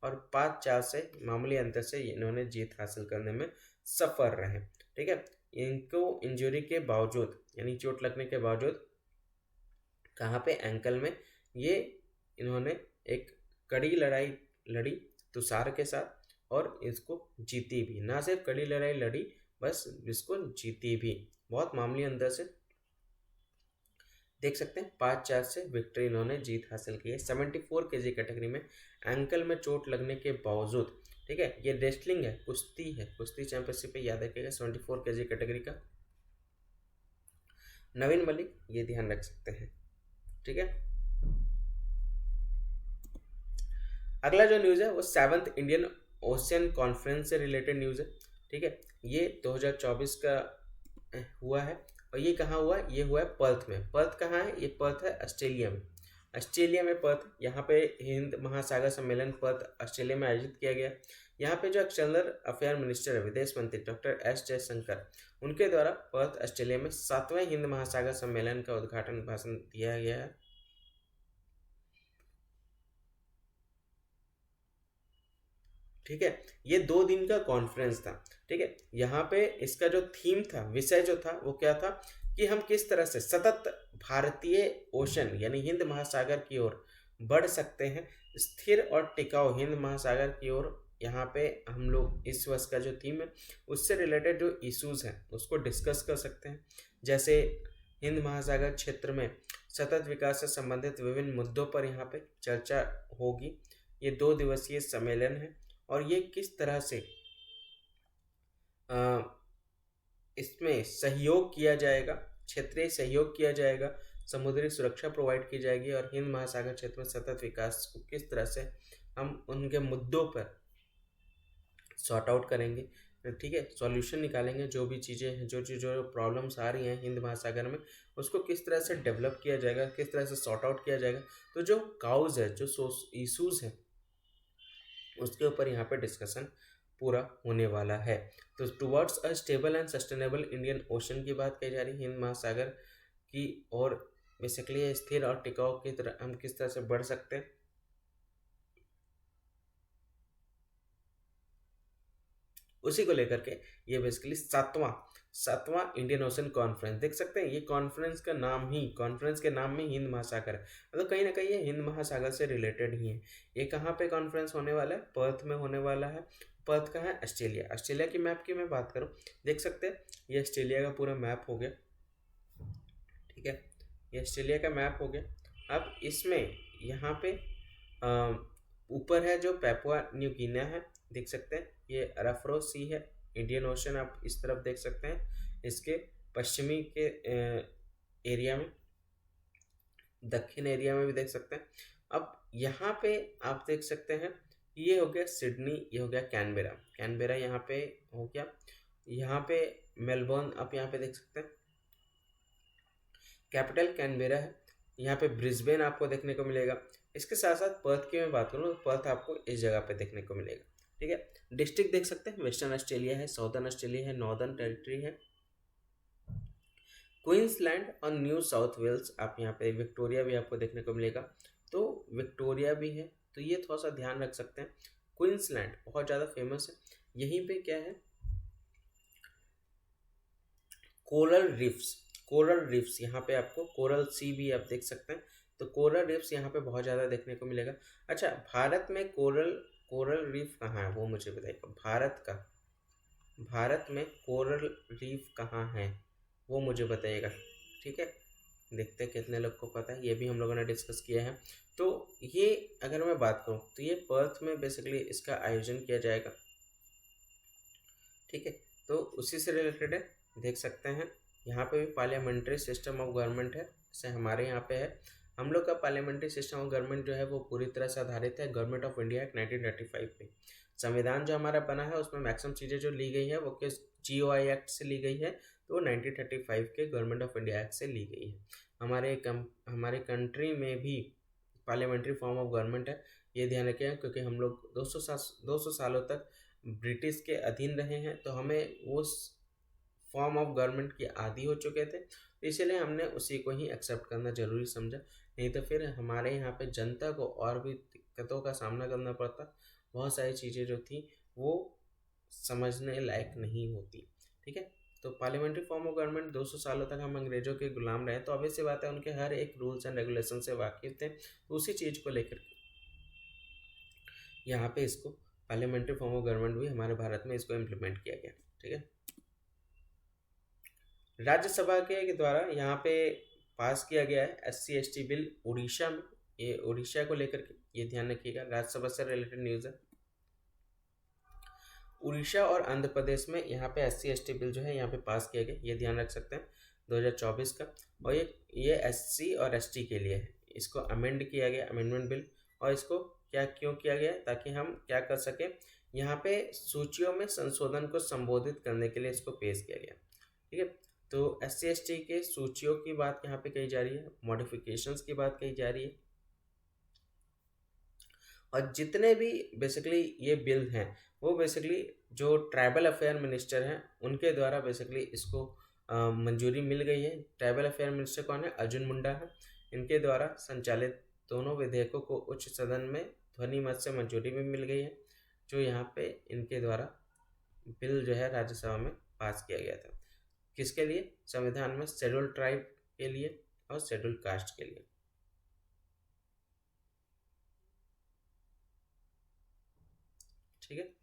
और 5-4 से मामूली अंतर से इन्होंने जीत हासिल करने में सफल रहे। ठीक है, इनको इंजरी के बावजूद, यानी चोट लगने के बावजूद, कहाँ पे? एंकल में, ये इन्होंने एक कड़ी लड़ाई लड़ी तुषार के साथ, और इसको जीती भी। ना सिर्फ कड़ी लड़ाई लड़ी, बस इसको जीती भी, बहुत मामूली अंतर से, देख सकते हैं 5-4 से विक्ट्री इन्होंने जीत हासिल की है 74 kg कैटेगरी में, एंकल में चोट लगने के बावजूद। ठीक है, ये रेसलिंग है, कुश्ती है, कुश्ती चैंपियनशिप पे याद रखिएगा 74 kg कैटेगरी का नवीन मलिक, ये ध्यान रख सकते हैं। ठीक है, अगला जो न्यूज़ है वो 7th इंडियन ओशियन कॉन्फ्रेंस से रिलेटेड न्यूज़ है। ठीक है, ये 2024 का हुआ है और ये कहाँ हुआ है? ये हुआ है पर्थ में। पर्थ कहाँ है? ये पर्थ है ऑस्ट्रेलिया में। ऑस्ट्रेलिया में पर्थ, यहाँ पे हिंद महासागर सम्मेलन पर्थ ऑस्ट्रेलिया में आयोजित किया गया। यहाँ पे जो एक्सटर्नल अफेयर मिनिस्टर है, विदेश मंत्री डॉक्टर एस जयशंकर, उनके द्वारा पर्थ ऑस्ट्रेलिया में 7वें हिंद महासागर सम्मेलन का उद्घाटन भाषण दिया गया है। ठीक है, ये 2 दिन का कॉन्फ्रेंस था। ठीक है, यहाँ पे इसका जो थीम था, विषय जो था वो क्या था कि हम किस तरह से सतत भारतीय ओशन यानी हिंद महासागर की ओर बढ़ सकते हैं, स्थिर और टिकाऊ हिंद महासागर की ओर। यहाँ पे हम लोग इस वर्ष का जो थीम है उससे रिलेटेड जो इश्यूज हैं उसको डिस्कस कर सकते हैं, जैसे हिंद महासागर क्षेत्र में सतत विकास से संबंधित विभिन्न मुद्दों पर यहाँ पे चर्चा होगी। ये 2 दिवसीय सम्मेलन है और ये किस तरह से इसमें सहयोग किया जाएगा, क्षेत्रीय सहयोग किया जाएगा, समुद्री सुरक्षा प्रोवाइड की जाएगी और हिंद महासागर क्षेत्र में सतत विकास को किस तरह से हम उनके मुद्दों पर सॉर्ट आउट करेंगे। ठीक है, सॉल्यूशन निकालेंगे, जो भी चीज़ें हैं, जो प्रॉब्लम्स आ रही हैं हिंद महासागर में, उसको किस तरह से डेवलप किया जाएगा, किस तरह से सॉर्ट आउट किया जाएगा। तो जो काउज है, जो इशूज़ हैं, उसके ऊपर यहाँ पे डिस्कशन पूरा होने वाला है। तो towards a stable and sustainable Indian ocean की बात कही जा रही है, हिंद महासागर की, और बेसिकली स्थिर और टिकाऊ की तरह हम किस तरह से बढ़ सकते हैं, उसी को लेकर के ये बेसिकली सातवां इंडियन ओशन कॉन्फ्रेंस। देख सकते हैं ये कॉन्फ्रेंस का नाम ही, कॉन्फ्रेंस के नाम में हिंद महासागर है, मतलब कहीं ना कहीं ये हिंद महासागर से रिलेटेड ही है। ये कहाँ पे कॉन्फ्रेंस होने वाला है? पर्थ में होने वाला है। पर्थ कहाँ है? ऑस्ट्रेलिया। ऑस्ट्रेलिया की मैप की मैं बात करूँ, देख सकते हैं ये ऑस्ट्रेलिया का पूरा मैप हो गया। ठीक है, ये ऑस्ट्रेलिया का मैप हो गया। अब इसमें यहाँ पे ऊपर है जो पेपुआ न्यू गिनिया है, देख सकते हैं ये अराफरो सी है, इंडियन ओशन आप इस तरफ देख सकते हैं। इसके पश्चिमी के एरिया में, दक्षिण एरिया में भी देख सकते हैं। अब यहाँ पे आप देख सकते हैं ये हो गया सिडनी, ये हो गया कैनबेरा। कैनबेरा यहाँ पे हो गया, यहाँ पे मेलबोर्न आप यहाँ पे देख सकते हैं, कैपिटल कैनबेरा है। यहाँ पे ब्रिस्बेन आपको देखने को मिलेगा। इसके साथ साथ पर्थ की मैं बात करूँ तो पर्थ आपको इस जगह पे देखने को मिलेगा। ठीक है, डिस्ट्रिक्ट देख सकते हैं, वेस्टर्न ऑस्ट्रेलिया है, साउदर्न ऑस्ट्रेलिया है, नॉर्दर्न टेरिटरी है, क्वींसलैंड और न्यू साउथ वेल्स। आप यहाँ पे विक्टोरिया भी आपको देखने को मिलेगा, तो विक्टोरिया भी है, तो ये थोड़ा सा ध्यान रख सकते हैं। क्वींसलैंड बहुत ज़्यादा फेमस है, यहीं पे क्या है, कोरल रिफ्स यहाँ पे आपको कोरल सी भी आप देख सकते हैं, तो कोरल रिफ्स यहाँ पे बहुत ज़्यादा देखने को मिलेगा। अच्छा, भारत में कोरल रीफ कहाँ है वो मुझे बताइएगा। भारत में कोरल रीफ कहाँ है वो मुझे बताइएगा। ठीक है, देखते हैं कितने लोग को पता है, ये भी हम लोगों ने डिस्कस किया है। तो ये अगर मैं बात करूँ तो ये पर्थ में बेसिकली इसका आयोजन किया जाएगा। ठीक है, तो उसी से रिलेटेड है, देख सकते हैं यहाँ पे भी पार्लियामेंट्री सिस्टम ऑफ गवर्नमेंट है, जैसे हमारे यहाँ पे है। हम लोग का पार्लियामेंट्री सिस्टम ऑफ गवर्नमेंट जो है वो पूरी तरह से आधारित है गवर्नमेंट ऑफ इंडिया एक्ट 1935 पे। संविधान जो हमारा बना है उसमें मैक्सिमम चीज़ें जो ली गई है वो किस GOI एक्ट से ली गई है, तो वो 1935 के गवर्नमेंट ऑफ इंडिया एक्ट से ली गई है। हमारे कंट्री में भी पार्लियामेंट्री फॉर्म ऑफ गवर्नमेंट है, ये ध्यान रखें, क्योंकि हम लोग 200 सालों तक ब्रिटिश के अधीन रहे हैं, तो हमें उस फॉर्म ऑफ गवर्नमेंट की आदी हो चुके थे, तो इसीलिए हमने उसी को ही एक्सेप्ट करना जरूरी समझा। नहीं तो फिर हमारे यहाँ पे जनता को और भी दिक्कतों का सामना करना पड़ता, बहुत सारी चीज़ें जो थी वो समझने लायक नहीं होती। ठीक है, तो पार्लियामेंट्री फॉर्म ऑफ गवर्नमेंट 200 सालों तक हम अंग्रेजों के गुलाम रहे, तो ऑब्वियस सी बात है उनके हर एक रूल्स एंड रेगुलेशन से वाकिफ थे, तो उसी चीज़ को लेकर यहाँ पे इसको पार्लियामेंट्री फॉर्म ऑफ गवर्नमेंट भी हमारे भारत में इसको इम्प्लीमेंट किया गया। ठीक है, राज्यसभा के द्वारा यहाँ पे पास किया गया है SC/ST बिल उड़ीसा में, ये उड़ीसा को लेकर के, ये ध्यान रखिएगा, राज्यसभा से रिलेटेड न्यूज़ है। उड़ीसा और आंध्र प्रदेश में यहाँ पे SC/ST बिल जो है यहाँ पे पास किया गया, ये ध्यान रख सकते हैं, 2024 का। और ये SC और ST के लिए है, इसको अमेंड किया गया, अमेंडमेंट बिल, और इसको क्या क्यों किया गया, ताकि हम क्या कर सकें, यहाँ पे सूचियों में संशोधन को संबोधित करने के लिए इसको पेश किया गया। ठीक है, तो SC/ST के सूचियों की बात यहाँ पे कही जा रही है, मॉडिफिकेशंस की बात कही जा रही है, और जितने भी बेसिकली ये बिल हैं वो बेसिकली जो ट्राइबल अफेयर मिनिस्टर हैं उनके द्वारा बेसिकली इसको मंजूरी मिल गई है। ट्राइबल अफेयर मिनिस्टर कौन है? अर्जुन मुंडा है। इनके द्वारा संचालित दोनों विधेयकों को उच्च सदन में ध्वनि मत से मंजूरी भी मिल गई है, जो यहाँ पे इनके द्वारा बिल जो है राज्यसभा में पास किया गया था। किसके लिए? संविधान में शेड्यूल ट्राइब के लिए और शेड्यूल कास्ट के लिए। ठीक है,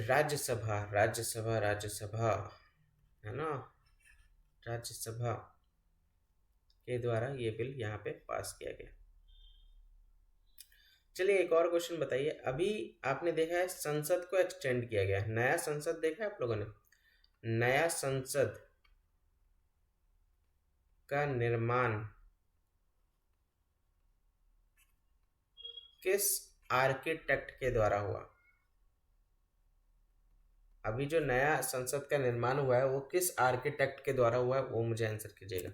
राज्यसभा राज्यसभा राज्यसभा है ना, राज्यसभा के द्वारा ये बिल यहाँ पे पास किया गया। चलिए एक और क्वेश्चन बताइए। अभी आपने देखा है संसद को एक्सटेंड किया गया है, नया संसद देखा है आप लोगों ने? नया संसद का निर्माण किस आर्किटेक्ट के द्वारा हुआ? अभी जो नया संसद का निर्माण हुआ है वो किस आर्किटेक्ट के द्वारा हुआ है, वो मुझे आंसर कीजिएगा।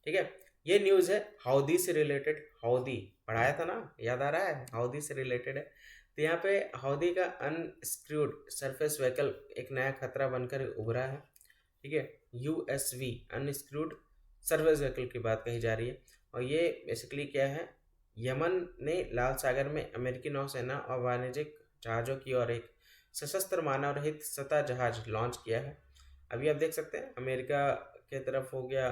ठीक है, ये न्यूज़ है हाउदी से रिलेटेड। हाउदी पढ़ाया था ना, याद आ रहा है? हाउदी से रिलेटेड है। तो यहाँ पे हाउदी का अनस्क्रूड सरफेस व्हीकल एक नया खतरा बनकर उभरा है। ठीक है, USV अनस्क्रूड सरफेस व्हीकल की बात कही जा रही है, और ये बेसिकली क्या है, यमन ने लाल सागर में अमेरिकी नौसेना और वाणिज्यिक जहाज़ों की ओर एक सशस्त्र मानव रहित सतह जहाज लॉन्च किया है। अभी आप देख सकते हैं अमेरिका के तरफ हो गया,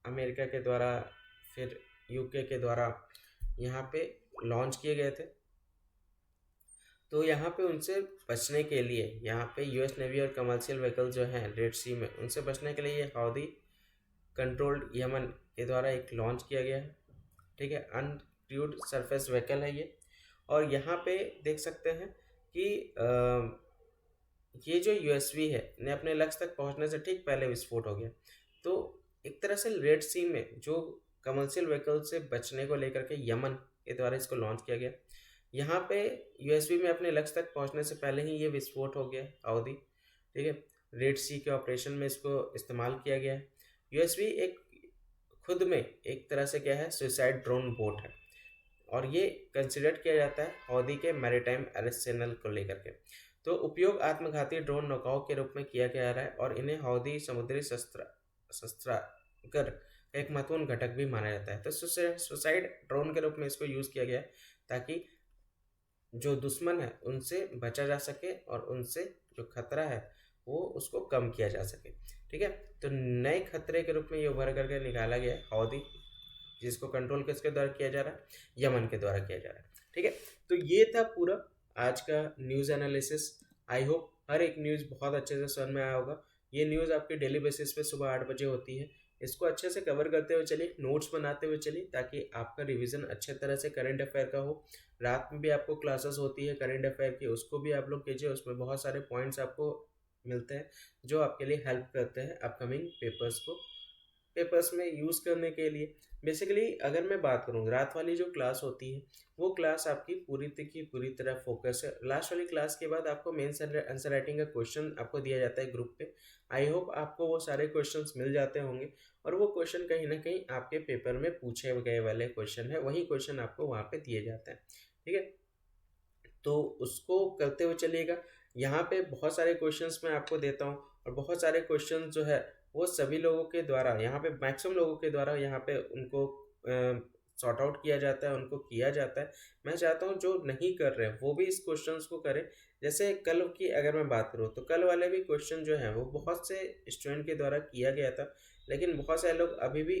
अमेरिका के द्वारा, फिर UK के द्वारा यहाँ पे लॉन्च किए गए थे। तो यहाँ पे उनसे बचने के लिए यहाँ पे US नेवी और कमर्शियल व्हीकल जो हैं रेड सी में, उनसे बचने के लिए ये हाउदी कंट्रोल्ड यमन के द्वारा एक लॉन्च किया गया है। ठीक है, अनक्रूड सरफेस व्हीकल है ये। और यहाँ पे देख सकते हैं कि ये जो USV है ने अपने लक्ष्य तक पहुंचने से ठीक पहले विस्फोट हो गया। तो एक तरह से रेड सी में जो कमर्शियल व्हीकल से बचने को लेकर के यमन के द्वारा इसको लॉन्च किया गया। यहाँ पे USV में अपने लक्ष्य तक पहुंचने से पहले ही ये विस्फोट हो गया हाउदी। ठीक है, रेड सी के ऑपरेशन में इसको इस्तेमाल किया गया है। USV एक खुद में एक तरह से क्या है, सुसाइड ड्रोन बोट है, और ये कंसिडर किया जाता है हाउदी के मैरीटाइम आर्सेनल को लेकर के। तो उपयोग आत्मघाती ड्रोन नौकाओं के रूप में किया जा रहा है, और इन्हें हाउदी समुद्री शस्त्रागार एक महत्वपूर्ण घटक भी माना जाता है। तो सुसाइड ड्रोन के रूप में इसको यूज़ किया गया है, ताकि जो दुश्मन है उनसे बचा जा सके और उनसे जो खतरा है वो उसको कम किया जा सके। ठीक है, तो नए खतरे के रूप में ये उभर करके निकाला गया है हाउदी, जिसको कंट्रोल किसके द्वारा किया जा रहा है? यमन के द्वारा किया जा रहा है। ठीक है, तो ये था पूरा आज का न्यूज़ एनालिसिस। आई होप हर एक न्यूज़ बहुत अच्छे से समझ में आया होगा। ये न्यूज़ आपके डेली बेसिस पे सुबह 8 बजे होती है। इसको अच्छे से कवर करते हुए चलिए, नोट्स बनाते हुए चलिए, ताकि आपका रिवीजन अच्छे तरह से करंट अफेयर का हो। रात में भी आपको क्लासेस होती है करंट अफेयर की, उसको भी आप लोग कीजिए। उसमें बहुत सारे पॉइंट्स आपको मिलते हैं जो आपके लिए हेल्प करते हैं अपकमिंग पेपर्स में यूज़ करने के लिए। बेसिकली अगर मैं बात करूँ, रात वाली जो क्लास होती है वो क्लास आपकी पूरी तरह फोकस है। लास्ट वाली क्लास के बाद आपको मेंस आंसर राइटिंग का क्वेश्चन आपको दिया जाता है ग्रुप पे। आई होप आपको वो सारे क्वेश्चंस मिल जाते होंगे, और वो क्वेश्चन कहीं ना कहीं आपके पेपर में पूछे गए वाले क्वेश्चन है, वही क्वेश्चन आपको वहाँ पे दिए जाते हैं। ठीक है, तो उसको करते हुए चलिएगा। यहाँ पे बहुत सारे क्वेश्चंस मैं आपको देता हूँ, और बहुत सारे क्वेश्चन जो है वो सभी लोगों के द्वारा, यहाँ पे मैक्सिमम लोगों के द्वारा यहाँ पे उनको सॉर्ट आउट किया जाता है, उनको किया जाता है। मैं चाहता हूँ जो नहीं कर रहे हैं वो भी इस क्वेश्चंस को करें। जैसे कल की अगर मैं बात करूँ तो कल वाले भी क्वेश्चन जो हैं वो बहुत से स्टूडेंट के द्वारा किया गया था, लेकिन बहुत सारे लोग अभी भी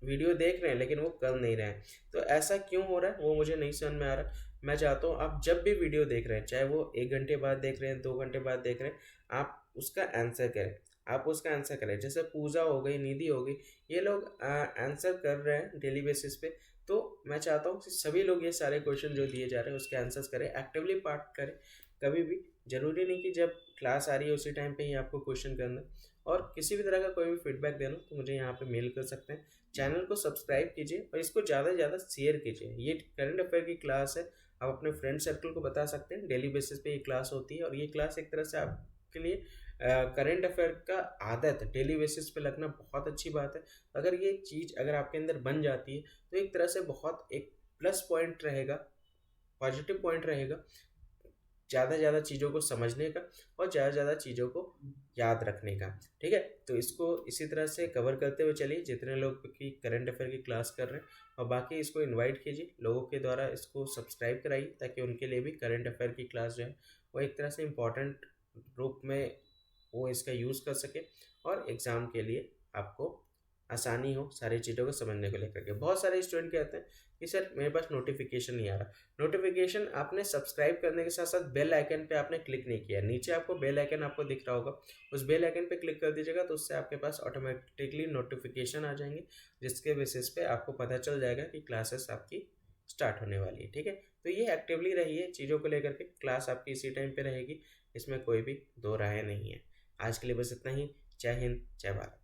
वीडियो देख रहे हैं लेकिन वो कर नहीं रहे हैं। तो ऐसा क्यों हो रहा है वो मुझे नहीं समझ में आ रहा। मैं चाहता हूँ आप जब भी वीडियो देख रहे हैं, चाहे वो 1 घंटे बाद देख रहे हैं, 2 घंटे बाद देख रहे हैं, आप उसका आंसर करें। आप उसका आंसर करें। जैसे पूजा हो गई, निधि हो गई, ये लोग आंसर कर रहे हैं डेली बेसिस पे। तो मैं चाहता हूँ कि सभी लोग ये सारे क्वेश्चन जो दिए जा रहे हैं उसके आंसर्स करें, एक्टिवली पार्ट करें। कभी भी ज़रूरी नहीं कि जब क्लास आ रही है उसी टाइम पे ही आपको क्वेश्चन करना। और किसी भी तरह का कोई भी फीडबैक देना तो मुझे यहाँ पे मेल कर सकते हैं। चैनल को सब्सक्राइब कीजिए और इसको ज़्यादा से ज़्यादा शेयर कीजिए। ये करंट अफेयर की क्लास है, आप अपने फ्रेंड सर्कल को बता सकते हैं। डेली बेसिस पे ये क्लास होती है और ये क्लास एक तरह से आपके लिए करंट अफेयर का आदत डेली बेसिस पे लगना बहुत अच्छी बात है। अगर ये चीज़ अगर आपके अंदर बन जाती है तो एक तरह से बहुत एक प्लस पॉइंट रहेगा, पॉजिटिव पॉइंट रहेगा ज़्यादा से ज़्यादा चीज़ों को समझने का और ज़्यादा से ज़्यादा चीज़ों को याद रखने का। ठीक है, तो इसको इसी तरह से कवर करते हुए चलिए जितने लोग की करंट अफेयर की क्लास कर रहे हैं, और बाकी इसको इनवाइट कीजिए, लोगों के द्वारा इसको सब्सक्राइब कराइए ताकि उनके लिए भी करंट अफेयर की क्लास जो है वो एक तरह से इम्पॉर्टेंट रूप में वो इसका यूज़ कर सके और एग्ज़ाम के लिए आपको आसानी हो सारी चीज़ों को समझने को लेकर के। बहुत सारे स्टूडेंट कहते हैं कि सर मेरे पास नोटिफिकेशन नहीं आ रहा। नोटिफिकेशन आपने सब्सक्राइब करने के साथ साथ बेल आइकन पे आपने क्लिक नहीं किया। नीचे आपको बेल आइकन आपको दिख रहा होगा, उस बेल आइकन पे क्लिक कर दीजिएगा तो उससे आपके पास ऑटोमेटिकली नोटिफिकेशन आ जाएंगे, जिसके बेसिस पे आपको पता चल जाएगा कि क्लासेस आपकी स्टार्ट होने वाली है। ठीक है, तो ये एक्टिवली रहिए चीज़ों को लेकर के, क्लास आपकी इसी टाइम पे रहेगी, इसमें कोई भी दो राय नहीं है। आज के लिए बस इतना ही। जय हिंद, जय भारत।